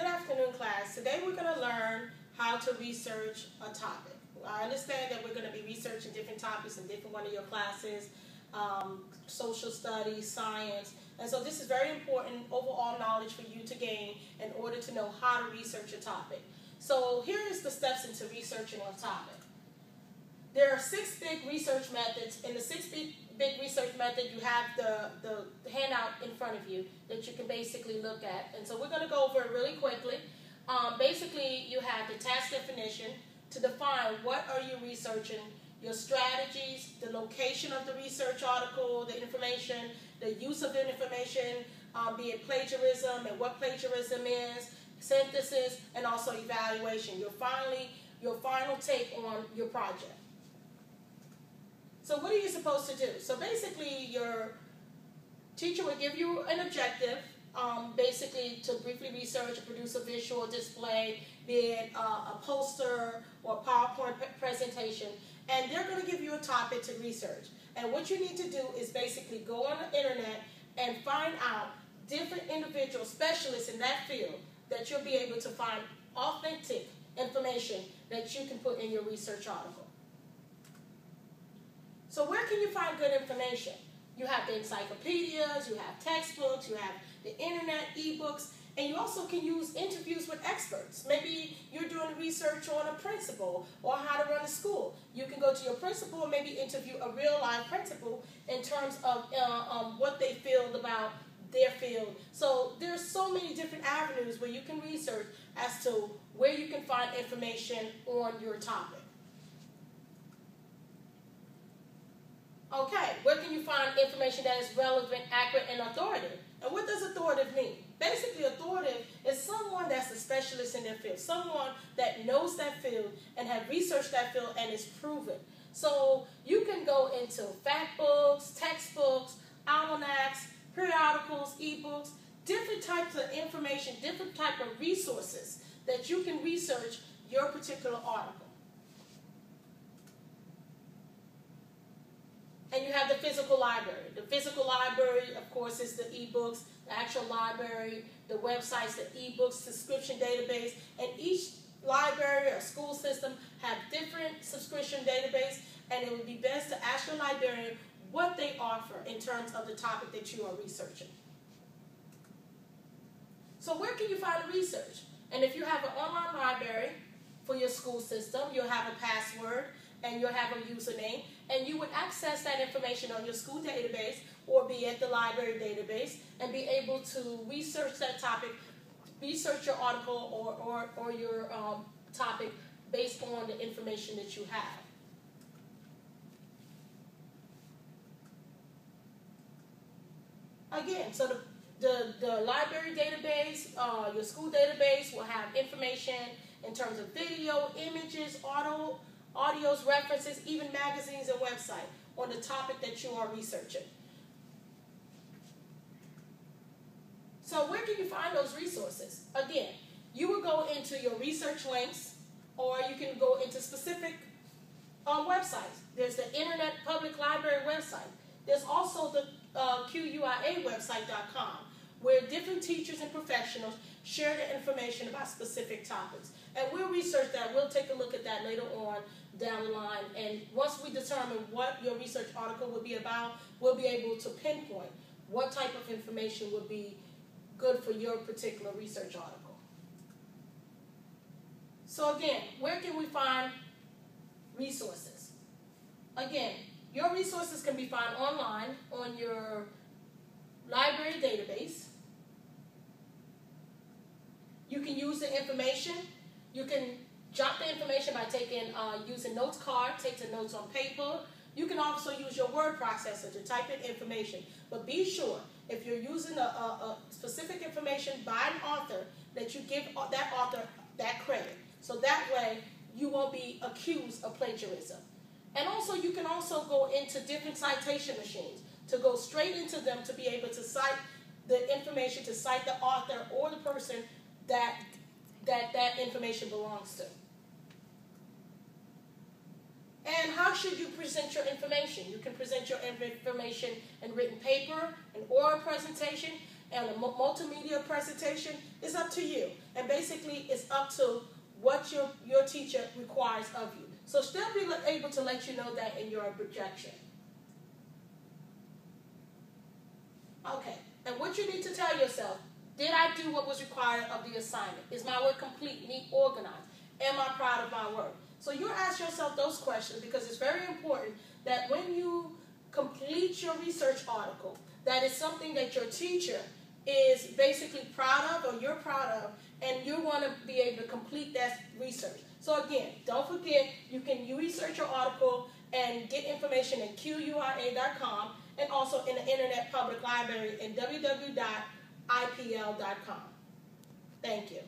Good afternoon, class. Today we're going to learn how to research a topic. I understand that we're going to be researching different topics in different one of your classes, social studies, science, and so this is very important overall knowledge for you to gain in order to know how to research a topic. So here is the steps into researching a topic. There are 6 big research methods. In the 6 big research method, you have the handout in front of you that you can basically look at. And so we're going to go over it really quickly. Basically, you have the task definition to define what are you researching, your strategies, the location of the research article, the information, the use of the information, be it plagiarism and what plagiarism is, synthesis, and also evaluation. Your final take on your project. So what are you supposed to do? So basically, your teacher will give you an objective, basically to briefly research or produce a visual display, be it a poster or PowerPoint presentation, and they're going to give you a topic to research. And what you need to do is basically go on the internet and find out different individual specialists in that field that you'll be able to find authentic information that you can put in your research article. So where can you find good information? You have the encyclopedias, you have textbooks, you have the internet, ebooks, and you also can use interviews with experts. Maybe you're doing research on a principal or how to run a school. You can go to your principal and maybe interview a real life principal in terms of what they feel about their field. So there's so many different avenues where you can research as to where you can find information on your topic. Okay, where can you find information that is relevant, accurate, and authoritative? And what does authoritative mean? Basically, authoritative is someone that's a specialist in their field, someone that knows that field and have researched that field and is proven. So you can go into fact books, textbooks, almanacs, periodicals, ebooks, different types of information, different type of resources that you can research your particular article. And you have the physical library. The physical library, of course, is the ebooks, the actual library, the websites, the ebooks, subscription database, and each library or school system have different subscription database, and it would be best to ask your librarian what they offer in terms of the topic that you are researching. So where can you find the research? And if you have an online library for your school system, you'll have a password, and you'll have a username, and you would access that information on your school database or be at the library database and be able to research that topic, research your article or your topic based on the information that you have. Again, so the library database, your school database will have information in terms of video, images, audios, references, even magazines and websites on the topic that you are researching. So where can you find those resources? Again, you will go into your research links, or you can go into specific websites. There's the Internet Public Library website. There's also the QUIA-website.com, where different teachers and professionals share the information about specific topics. And we'll research that. We'll take a look at that later on down the line. And once we determine what your research article will be about, we'll be able to pinpoint what type of information would be good for your particular research article. So again, where can we find resources? Again, your resources can be found online on your library database. You can use the information. You can jot the information by using notes card, take the notes on paper. You can also use your word processor to type in information. But be sure, if you're using a specific information by an author, that you give that author that credit. So that way, you won't be accused of plagiarism. And also, you can also go into different citation machines to go straight into them to be able to cite the information, to cite the author or the person that information belongs to. And how should you present your information? You can present your information in written paper, an oral presentation, and a multimedia presentation, it's up to you. And basically, it's up to what your teacher requires of you. So still be able to let you know that in your projection. Okay, and what you need to tell yourself, did I do what was required of the assignment? Is my work complete, neat, organized? Am I proud of my work? So you ask yourself those questions because it's very important that when you complete your research article, that is something that your teacher is basically proud of or you're proud of, and you want to be able to complete that research. So again, don't forget, you research your article and get information in QURA.com and also in the Internet Public Library in www.ipl.com. Thank you.